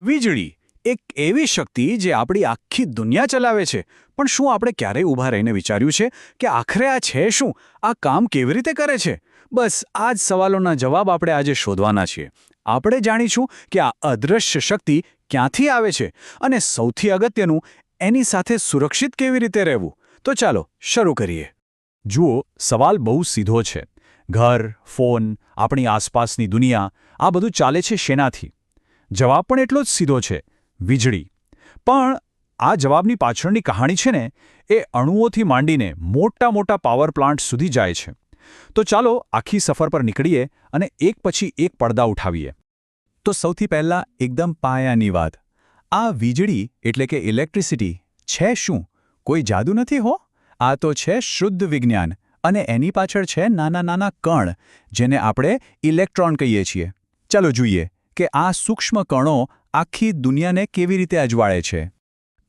વીજળી એક એવી શક્તિ જે આપણી આખી દુનિયા ચલાવે છે, પણ શું આપણે ક્યારેય ઊભા રહીને વિચાર્યું છે કે આખરે આ છે શું, આ કામ કેવી રીતે કરે છે? બસ આ જ સવાલોના જવાબ આપણે આજે શોધવાના છીએ. આપણે જાણીશું કે આ અદૃશ્ય શક્તિ ક્યાંથી આવે છે અને સૌથી અગત્યનું, એની સાથે સુરક્ષિત કેવી રીતે રહેવું. તો ચાલો શરૂ કરીએ. જુઓ, સવાલ બહુ સીધો છે. ઘર, ફોન, આપણી આસપાસની દુનિયા, આ બધું ચાલે છે શેનાથી? જવાબ પણ એટલો જ સીધો છે, વીજળી. પણ આ જવાબની પાછળની કહાણી છે ને, એ અણુઓથી માંડીને મોટા મોટા પાવર પ્લાન્ટ સુધી જાય છે. તો ચાલો આખી સફર પર નીકળીએ અને એક પછી એક પડદા ઉઠાવીએ. તો સૌથી પહેલાં એકદમ પાયાની વાત. આ વીજળી એટલે કે ઇલેક્ટ્રિસિટી છે શું? કોઈ જાદુ નથી હો. આ તો છે શુદ્ધ વિજ્ઞાન, અને એની પાછળ છે નાના નાના કણ, જેને આપણે ઇલેક્ટ્રોન કહીએ છીએ. ચાલો જોઈએ કે આ સૂક્ષ્મ કણો આખી દુનિયાને કેવી રીતે અજવાળે છે.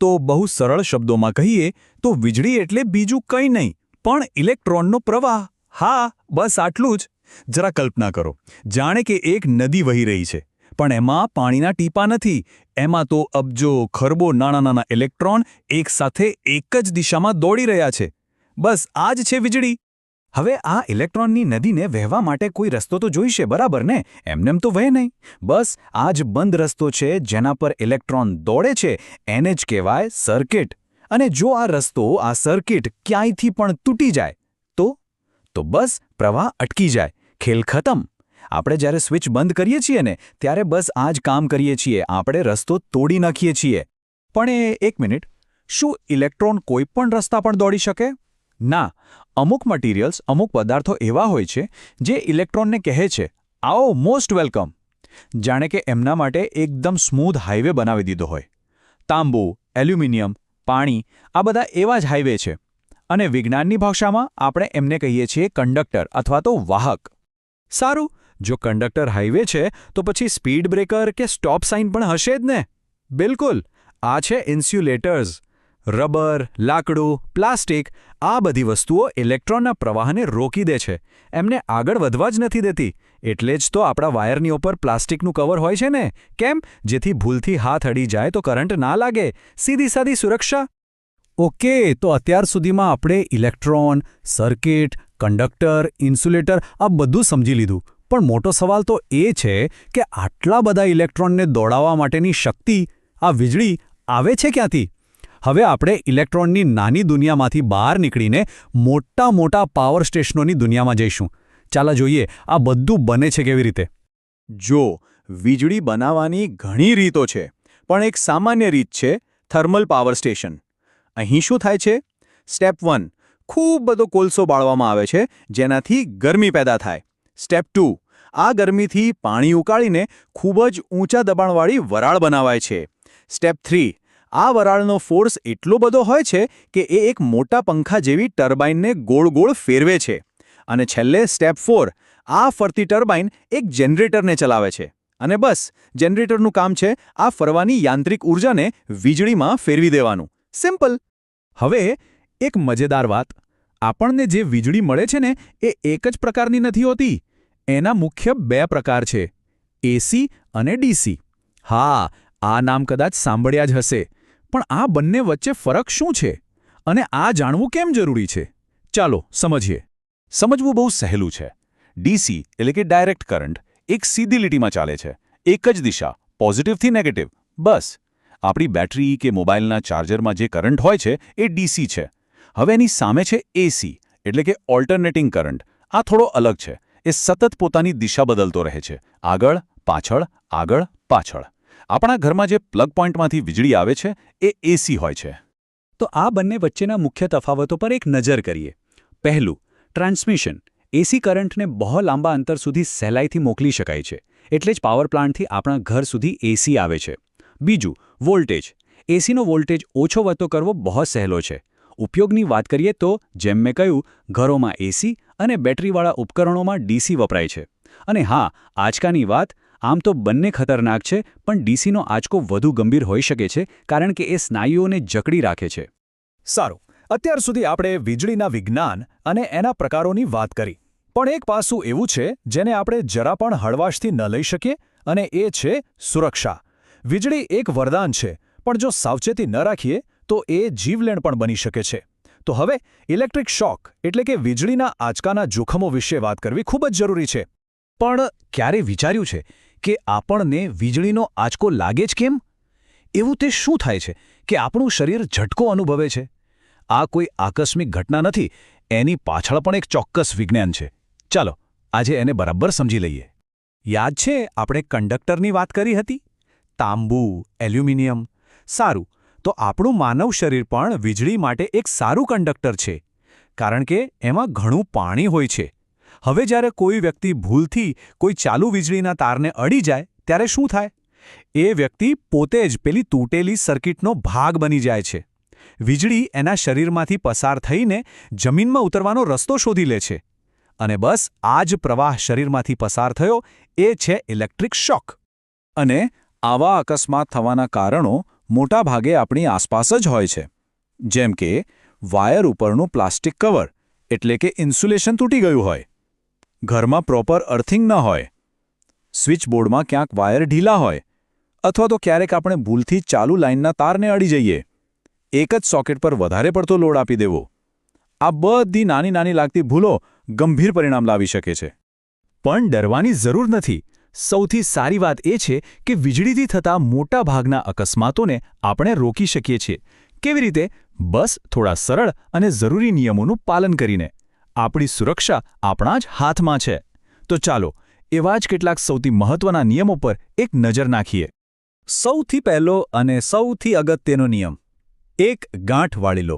તો બહુ સરળ શબ્દોમાં કહીએ તો વીજળી એટલે બીજું કંઈ નહીં પણ ઇલેક્ટ્રોનનો પ્રવાહ. હા, બસ આટલું જ. જરા કલ્પના કરો, જાણે કે એક નદી વહી રહી છે, પણ એમાં પાણીના ટીપા નથી. એમાં તો અબજો ખરબો નાના નાના ઇલેક્ટ્રોન એકસાથે એક જ દિશામાં દોડી રહ્યા છે. બસ આ જ છે વીજળી. હવે આ ઇલેક્ટ્રોનની નદીને વહેવા માટે કોઈ રસ્તો તો જોઈશે, બરાબર ને? એમનેમ તો વહે નહીં. બસ આ જ બંધ રસ્તો છે જેના પર ઇલેક્ટ્રોન દોડે છે, એને જ કહેવાય સર્કિટ. અને જો આ રસ્તો, આ સર્કિટ ક્યાંયથી પણ તૂટી જાય તો બસ પ્રવાહ અટકી જાય, ખેલ ખતમ. આપણે જ્યારે સ્વિચ બંધ કરીએ છીએ ને, ત્યારે બસ આ જ કામ કરીએ છીએ, આપણે રસ્તો તોડી નાખીએ છીએ. પણ એક મિનિટ, શું ઇલેક્ટ્રોન કોઈ પણ રસ્તા પર દોડી શકે? ના. અમુક મટીરિયલ્સ, અમુક પદાર્થો એવા હોય છે જે ઇલેક્ટ્રોનને કહે છે, આવો, મોસ્ટ વેલકમ. જાણે કે એમના માટે એકદમ સ્મૂધ હાઈવે બનાવી દીધો હોય. તાંબુ, એલ્યુમિનિયમ, પાણી, આ બધા એવા જ હાઈવે છે. અને વિજ્ઞાનની ભાષામાં આપણે એમને કહીએ છીએ કંડક્ટર અથવા તો વાહક. સારું, જો કંડક્ટર હાઈવે છે તો પછી સ્પીડ બ્રેકર કે સ્ટોપ સાઇન પણ હશે જ ને? બિલકુલ. આ છે ઇન્સ્યુલેટર્સ. રબર, લાકડું, પ્લાસ્ટિક, આ બધી વસ્તુઓ ઇલેક્ટ્રોનના પ્રવાહને રોકી દે છે, એમને આગળ વધવા જ નથી દેતી. એટલે જ તો આપણા વાયરની ઉપર પ્લાસ્ટિકનું કવર હોય છે ને. કેમ? જેથી ભૂલથી હાથ અડી જાય તો કરંટ ના લાગે. સીધી સાદી સુરક્ષા. ઓકે, તો અત્યાર સુધીમાં આપણે ઇલેક્ટ્રોન, સર્કિટ, કંડક્ટર, ઇન્સ્યુલેટર આ બધું સમજી લીધું. પણ મોટો સવાલ તો એ છે કે આટલા બધા ઇલેક્ટ્રોનને દોડાવવા માટેની શક્તિ, આ વીજળી, આવે છે ક્યાંથી? હવે આપણે ઇલેક્ટ્રોનની નાની દુનિયામાંથી બહાર નીકળીને મોટા મોટા પાવર સ્ટેશનોની દુનિયામાં જઈશું. ચાલો જોઈએ આ બધું બને છે કેવી રીતે. જો, વીજળી બનાવવાની ઘણી રીતો છે, પણ એક સામાન્ય રીત છે થર્મલ પાવર સ્ટેશન. અહીં શું થાય છે? સ્ટેપ 1, ખૂબ બધો કોલસો બાળવામાં આવે છે, જેનાથી ગરમી પેદા થાય. સ્ટેપ 2, આ ગરમીથી પાણી ઉકાળીને ખૂબ જ ઊંચા દબાણવાળી વરાળ બનાવાય છે. સ્ટેપ 3, આ વરાળનો ફોર્સ એટલો બધો હોય છે કે એ એક મોટા પંખા જેવી ટર્બાઇનને ગોળ ગોળ ફેરવે છે. અને છેલ્લે સ્ટેપ 4, આ ફરતી ટર્બાઇન એક જનરેટરને ચલાવે છે. અને બસ, જનરેટરનું કામ છે આ ફરવાની યાંત્રિક ઊર્જાને વીજળીમાં ફેરવી દેવાનું. સિમ્પલ. હવે એક મજેદાર વાત. આપણને જે વીજળી મળે છે ને, એ એક જ પ્રકારની નથી હોતી. એના મુખ્ય 2 પ્રકાર છે, એસી અને ડીસી. હા, આ નામ કદાચ સાંભળ્યા જ હશે. પણ આ બંને વચ્ચે ફરક શું છે? અને આ જાણવું કેમ જરૂરી છે? ચાલો સમજીએ. સમજવું બહુ સહેલું છે. ડીસી એટલે કે ડાયરેક્ટ કરંટ એક સીધી લીટીમાં ચાલે છે, એક જ દિશા, પોઝિટિવથી નેગેટિવ. બસ. આપણી બેટરી કે મોબાઈલના ચાર્જરમાં જે કરંટ હોય છે એ ડીસી છે. હવે એની સામે છે એસી એટલે કે ઓલ્ટરનેટિંગ કરંટ. આ થોડો અલગ છે. એ સતત પોતાની દિશા બદલતો રહે છે, આગળ પાછળ, આગળ પાછળ. આપણા ઘરમાં જે પ્લગ પોઈન્ટમાંથી વીજળી આવે છે એ એસી હોય છે. તો આ બંને વચ્ચેના મુખ્ય તફાવતો પર એક નજર કરીએ. પહેલું, ટ્રાન્સમિશન. એસી કરંટને બહુ લાંબા અંતર સુધી સહેલાઈથી મોકલી શકાય છે, એટલે જ પાવર પ્લાન્ટથી આપણા ઘર સુધી એસી આવે છે. બીજું, વોલ્ટેજ. એસીનો વોલ્ટેજ ઓછો વધતો કરવો બહુ સહેલો છે. ઉપયોગની વાત કરીએ તો, જેમ મેં કહ્યું, ઘરોમાં એસી અને બેટરીવાળા ઉપકરણોમાં ડીસી વપરાય છે. અને હા, આંચકાની વાત, આમ તો બંને ખતરનાક છે, પણ ડીસીનો આંચકો વધુ ગંભીર હોઈ શકે છે કારણ કે એ સ્નાયુઓને જકડી રાખે છે. સારું, અત્યાર સુધી આપણે વીજળીના વિજ્ઞાન અને એના પ્રકારોની વાત કરી. પણ એક પાસું એવું છે જેને આપણે જરા પણ હળવાશથી ન લઈ શકીએ, અને એ છે સુરક્ષા. વીજળી એક વરદાન છે, પણ જો સાવચેતી ન રાખીએ તો એ જીવલેણ પણ બની શકે છે. તો હવે ઇલેક્ટ્રિક શોક એટલે કે વીજળીના આંચકાના જોખમો વિશે વાત કરવી ખૂબ જ જરૂરી છે. પણ ક્યારે વિચાર્યું છે કે આપણને વીજળીનો આંચકો લાગે જ કેમ? એવું તે શું થાય છે કે આપણું શરીર ઝટકો અનુભવે છે? આ કોઈ આકસ્મિક ઘટના નથી, એની પાછળ પણ એક ચોક્કસ વિજ્ઞાન છે. ચાલો આજે એને બરાબર સમજી લઈએ. યાદ છે આપણે કંડક્ટરની વાત કરી હતી? તાંબુ, એલ્યુમિનિયમ. સારું, તો આપણું માનવ શરીર પણ વીજળી માટે એક સારું કંડક્ટર છે, કારણ કે એમાં ઘણું પાણી હોય છે. હવે જ્યારે કોઈ વ્યક્તિ ભૂલથી કોઈ ચાલુ વીજળીના તારને અડી જાય ત્યારે શું થાય? એ વ્યક્તિ પોતે જ પેલી તૂટેલી સર્કિટનો ભાગ બની જાય છે. વીજળી એના શરીરમાંથી પસાર થઈને જમીનમાં ઉતરવાનો રસ્તો શોધી લે છે. અને બસ આ જ પ્રવાહ શરીરમાંથી પસાર થયો એ છે ઇલેક્ટ્રિક શોક. અને આવા અકસ્માત થવાના કારણો મોટાભાગે આપણી આસપાસ જ હોય છે. જેમ કે વાયર ઉપરનું પ્લાસ્ટિક કવર એટલે કે ઇન્સ્યુલેશન તૂટી ગયું હોય, ઘરમાં પ્રોપર અર્થિંગ ન હોય, સ્વિચબોર્ડમાં ક્યાંક વાયર ઢીલા હોય, અથવા તો ક્યારેક આપણે ભૂલથી ચાલુ લાઇનના તારને અડી જઈએ. એક જ સોકેટ પર વધારે પડતો લોડ આપી દેવો. આ બધી નાની નાની લાગતી ભૂલો ગંભીર પરિણામ લાવી શકે છે. પણ ડરવાની જરૂર નથી. સૌથી સારી વાત એ છે કે વીજળીથી થતા મોટા ભાગના અકસ્માતોને આપણે રોકી શકીએ છીએ. કેવી રીતે? બસ થોડા સરળ અને જરૂરી નિયમોનું પાલન કરીને. આપણી સુરક્ષા આપણા જ હાથમાં છે. તો ચાલો એવા જ કેટલાક સૌથી મહત્વના નિયમો પર એક નજર નાખીએ. સૌથી પહેલો અને સૌથી અગત્યનો નિયમ. એક ગાંઠ વાળી લો.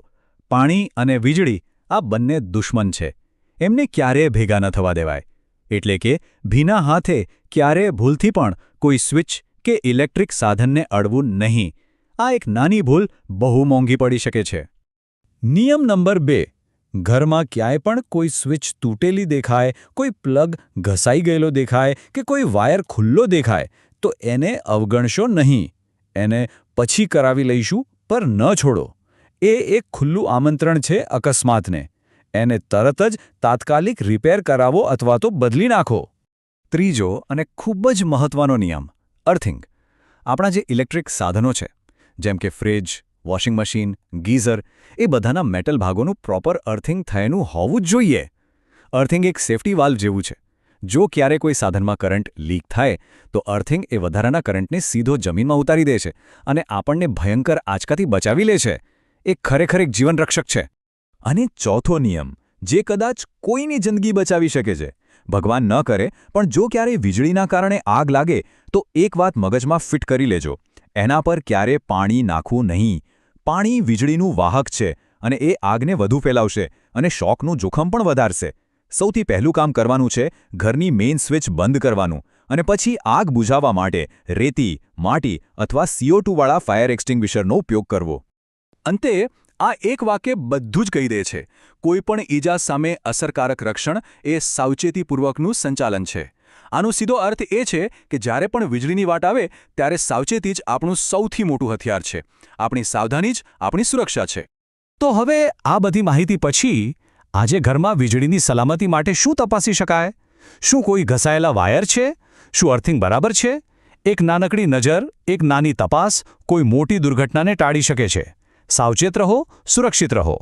પાણી અને વીજળી આ બંને દુશ્મન છે. એમને ક્યારેય ભેગા ન થવા દેવાય. એટલે કે ભીના હાથે ક્યારેય ભૂલથી પણ કોઈ સ્વિચ કે ઇલેક્ટ્રિક સાધનને અડવું નહીં. આ એક નાની ભૂલ બહુ મોંઘી પડી શકે છે. નિયમ નંબર 2. ઘરમાં ક્યાંય પણ કોઈ સ્વિચ તૂટેલી દેખાય, કોઈ પ્લગ ઘસાઈ ગયેલો દેખાય કે કોઈ વાયર ખુલ્લો દેખાય તો એને અવગણશો નહીં. એને પછી કરાવી લઈશું પર ન છોડો. એ એક ખુલ્લું આમંત્રણ છે અકસ્માતને. એને તરત જ તાત્કાલિક રિપેર કરાવો અથવા તો બદલી નાખો. ત્રીજો અને ખૂબ જ મહત્વનો નિયમ, અર્થિંગ. આપણા જે ઇલેક્ટ્રિક સાધનો છે, જેમ કે ફ્રિજ, વોશિંગ મશીન, ગીઝર, એ બધાના મેટલ ભાગોનું પ્રોપર અર્થિંગ થયેલું હોવું જ જોઈએ. અર્થિંગ એક સેફટી વાલ્વ જેવું છે. જો ક્યારે કોઈ સાધનમાં કરંટ લીક થાય તો અર્થિંગ એ વધારાના કરંટને સીધો જમીનમાં ઉતારી દે છે અને આપણને ભયંકર આંચકાથી બચાવી લે છે. એ ખરેખર એક જીવનરક્ષક છે. અને ચોથો નિયમ, જે કદાચ કોઈની જિંદગી બચાવી શકે છે. ભગવાન ન કરે, પણ જો ક્યારેય વીજળીના કારણે આગ લાગે તો એક વાત મગજમાં ફિટ કરી લેજો. એના પર ક્યારે પાણી નાખવું નહીં. પાણી વીજળીનું વાહક છે અને એ આગને વધુ ફેલાવશે અને શોકનું જોખમ પણ વધારશે. સૌથી પહેલું કામ કરવાનું છે ઘરની મેઇન સ્વિચ બંધ કરવાનું અને પછી આગ બુઝાવવા માટે રેતી, માટી અથવા CO2 વાળા ફાયર એક્સ્ટિંગ્વિશરનો ઉપયોગ કરવો. અંતે આ એક વાક્ય બધું જ કહી દે છે. કોઈ પણ ઈજા સામે અસરકારક રક્ષણ એ સાવચેતીપૂર્વકનું સંચાલન છે. આનો સીધો અર્થ એ છે કે જ્યારે પણ વીજળીની વાટ આવે ત્યારે સાવચેતી જ આપણું સૌથી મોટું હથિયાર છે. આપણી સાવધાની જ આપણી સુરક્ષા છે. તો હવે આ બધી માહિતી પછી આજે ઘરમાં વીજળીની સલામતી માટે શું તપાસી શકાય? શું કોઈ ઘસાયેલા વાયર છે? શું અર્થિંગ બરાબર છે? એક નાનકડી નજર, એક નાની તપાસ કોઈ મોટી દુર્ઘટનાને ટાળી શકે છે. સાવચેત રહો, સુરક્ષિત રહો.